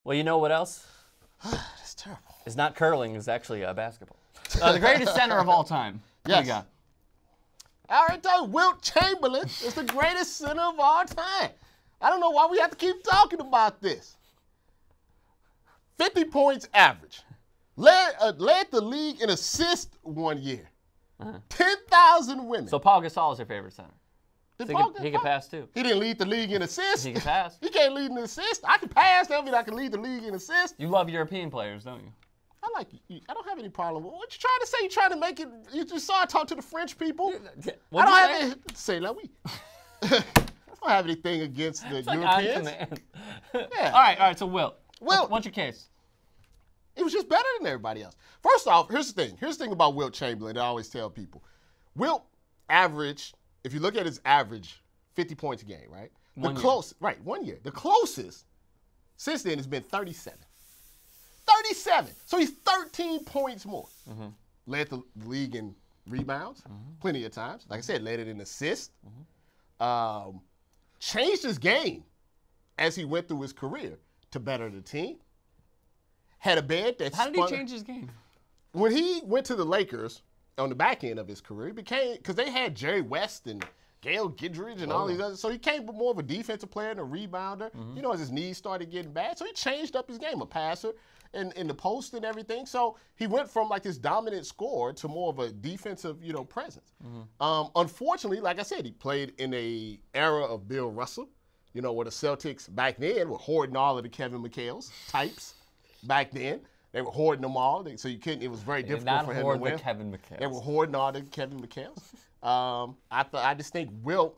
Well, you know what else? That's terrible. It's not curling. It's actually basketball. The greatest center of all time. Who Yes. you got? I already told you, Wilt Chamberlain is the greatest center of all time. I don't know why we have to keep talking about this. 50 points average. Led the league in assists 1 year. 10,000 women. So Paul Gasol is your favorite center. Did So Paul he can pass too. He didn't lead the league in assists. He can pass. He can't lead in assists. I can pass. That means I can lead the league in assists. You love European players, don't you? I like you. I don't have any problem with what you trying to say. You trying to make it. You just saw I talk to the French people. What'd I you don't say? have any. Say la oui. I don't have anything against the Europeans. Yeah. All right. So Wilt. Wilt. What's your case? It was just better than everybody else. First off, here's the thing. Here's the thing about Wilt Chamberlain that I always tell people. Wilt average, if you look at his average, 50 points a game, right? One year. 1 year. The closest since then has been 37. 37. So he's 13 points more. Led the league in rebounds plenty of times. Like I said, led it in assists. Changed his game as he went through his career to better the team. Had a bed that How did he change his game? When he went to the Lakers on the back end of his career, he became, because they had Jerry West and Gail Gidridge and all these others, so he came more of a defensive player and a rebounder, you know, as his knees started getting bad. So he changed up his game, a passer in the post and everything. So he went from like this dominant scorer to more of a defensive, you know, presence. Unfortunately, like I said, he played in a era of Bill Russell, you know, where the Celtics back then were hoarding all of the Kevin McHale's types back then. They were hoarding them all, so you couldn't. It was very difficult for him to win. The Kevin McHale. They were hoarding all the Kevin McHale's. I just think Wilt,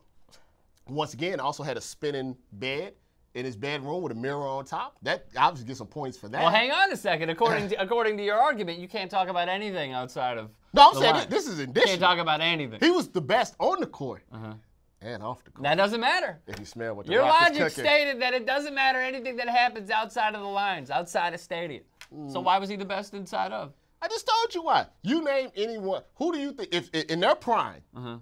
once again, also had a spinning bed in his bedroom with a mirror on top. That obviously gets some points for that. Well, hang on a second. According to your argument, you can't talk about anything outside of. No, I'm the saying line. this is You additional. can't talk about anything. He was the best on the court and off the court. That doesn't matter. If you smell what the Your Rock is logic cooking. stated that it doesn't matter anything that happens outside of the lines, outside of stadium. So why was he the best inside of? I just told you why. You name anyone. Who do you think, if in their prime,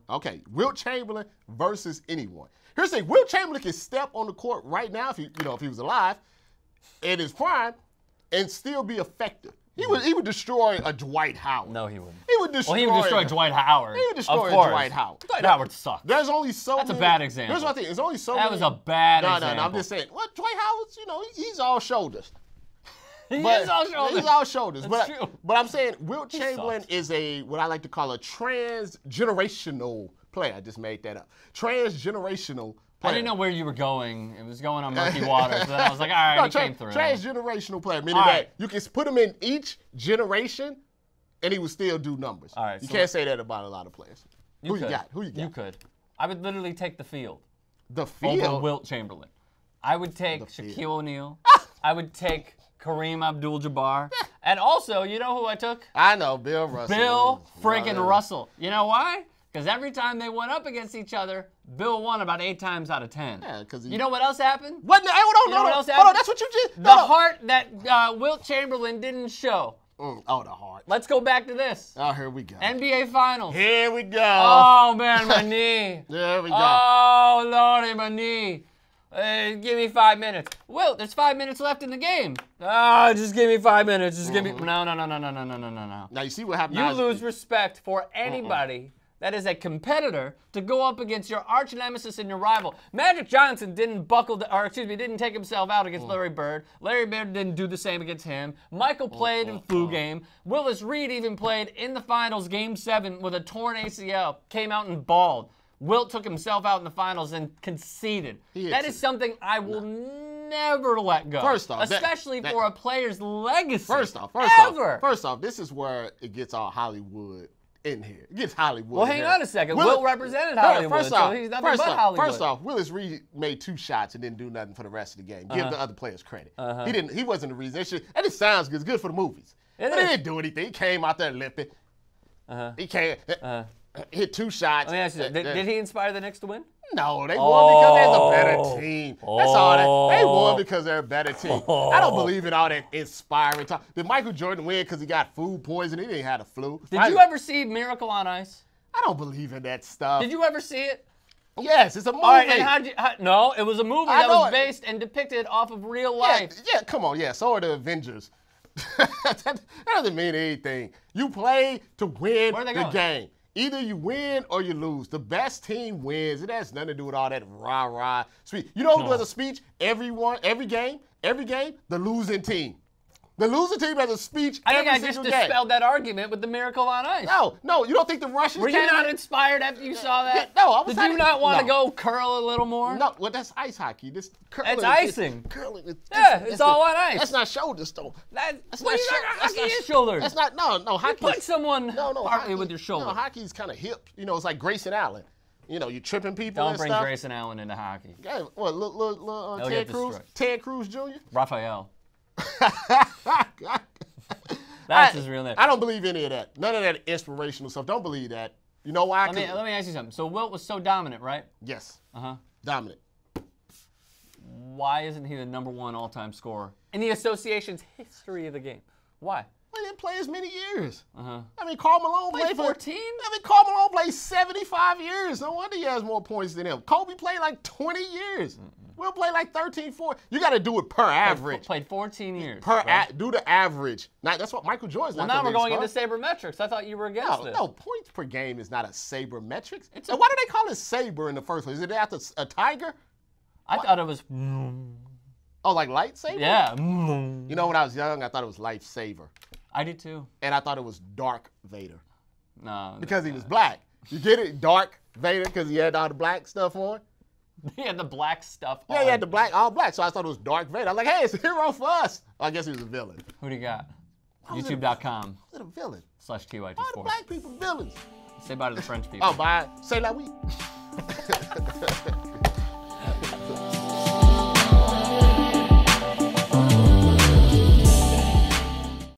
okay, Wilt Chamberlain versus anyone. Here's the thing, Wilt Chamberlain can step on the court right now, if he was alive, in his prime, and still be effective. He would destroy a Dwight Howard. No, he wouldn't. He would destroy. Well, he would destroy Dwight Howard. He would destroy of course. Dwight Howard. Dwight Howard sucked. There's only so That's many. a bad example. Here's what I think. There's only so That many. was a bad example. No, I'm just saying. Well, Dwight Howard's, he's all shoulders. He is all shoulders. He's all shoulders. That's true. But I'm saying Wilt Chamberlain sucks. is what I like to call a transgenerational player. I just made that up. Transgenerational player. I didn't know where you were going. It was going on murky waters. So then I was like, all right, he came through. Transgenerational player, meaning All that right. you can put him in each generation, and he would still do numbers. All right, you so can't say that about a lot of players. Who you could. got? Who you got? You could. I would literally take the field The field. over Wilt Chamberlain. I would take The field. Shaquille O'Neal. I would take Kareem Abdul-Jabbar. And also, you know who I took? I know, Bill Russell. Bill freaking Yeah. Russell. You know why? Because every time they went up against each other, Bill won about 8 times out of 10. Yeah, because You know what else happened? What? Hey, hold on, You know what else hold on. happened? That's what you just. The heart that Wilt Chamberlain didn't show. Oh, the heart. Let's go back to this. Oh, here we go. NBA Finals. Here we go. Oh, man, my knee. There we go. Oh, Lordy, my knee. Give me 5 minutes. Wilt, there's 5 minutes left in the game. Just give me 5 minutes. Just give me. No. Now you see what happened. You lose respect for anybody that is a competitor to go up against your arch nemesis and your rival. Magic Johnson didn't didn't take himself out against Larry Bird. Larry Bird didn't do the same against him. Michael played in the flu game. Willis Reed even played in the finals, game 7, with a torn ACL. Came out and balled. Wilt took himself out in the finals and conceded. That is something I will never let go. First off, especially for a player's legacy. First off, this is where it gets all Hollywood in here. It gets Hollywood. Well, hang on a second. Wilt represented Hollywood, so he's nothing but Hollywood. First off, Willis Reed made 2 shots and didn't do nothing for the rest of the game. Give the other players credit. He wasn't the reason. And it sounds good. It's good for the movies. But he didn't do anything. He came out there limping. He came, hit 2 shots. Let me ask you, did he inspire the Knicks to win? No, they won because they're the better team. That's all that. They won because they're a better team. I don't believe in all that inspiring talk. Did Michael Jordan win because he got food poisoning? He didn't have the flu. Did you ever see Miracle on Ice? I don't believe in that stuff. Did you ever see it? Yes, it's a movie. All right, and no, it was a movie that was based and depicted off of real life. Yeah, come on, yeah. So are the Avengers. that doesn't mean anything. You play to win the game. Either you win or you lose. The best team wins. It has nothing to do with all that rah-rah speech. You know who does a speech every game, the losing team. The losing team has a speech every single game. I think I just dispelled that argument with the Miracle on Ice. No, you don't think the Russians Were you not inspired after you saw that? No, I was Did you not want to go curl a little more? No, well, that's ice hockey. This curling. It's icing. Curling. It's all on ice. That's not shoulders, though. That's not hockey is shoulders. That's not, no, hockey. You put someone partly with your shoulder. No, hockey's kind of hip. You know, it's like Grayson Allen. You know, you tripping people Don't and bring stuff. Grayson Allen into hockey. Yeah, what, little Ted Cruz Jr.? Raphael. That's his real name. I don't believe any of that. None of that inspirational stuff. Don't believe that. You know why? Let me ask you something. So Wilt was so dominant, right? Yes. Uh-huh. Dominant. Why isn't he the #1 all-time scorer in the association's history of the game? Why? Well, he didn't play as many years. Uh-huh. I mean, Karl Malone played 14? Karl Malone played 75 years. No wonder he has more points than him. Kobe played like 20 years. We'll play like 13, 14. You got to do it per average. Played 14 years. Do the average. Now, that's what Michael Jordan's not. Well, now we're going into sabermetrics. I thought you were against this. No, points per game is not a sabermetrics. And why do they call it saber in the first place? Is it after a tiger? I thought it was. Oh, like lightsaber? Yeah. You know, when I was young, I thought it was lifesaver. I did too. And I thought it was Dark Vader. No. Because he was black. You get it? Dark Vader because he had all the black stuff on. He had the black stuff on. Yeah, he had the all black. So I thought it was Dark Vader. I was like, hey, it's a hero for us. Well, I guess he was a villain. Who do you got? YouTube.com. Was it a villain? /TYT All the black people villains. Say bye to the French people. Oh, bye. Say la oui.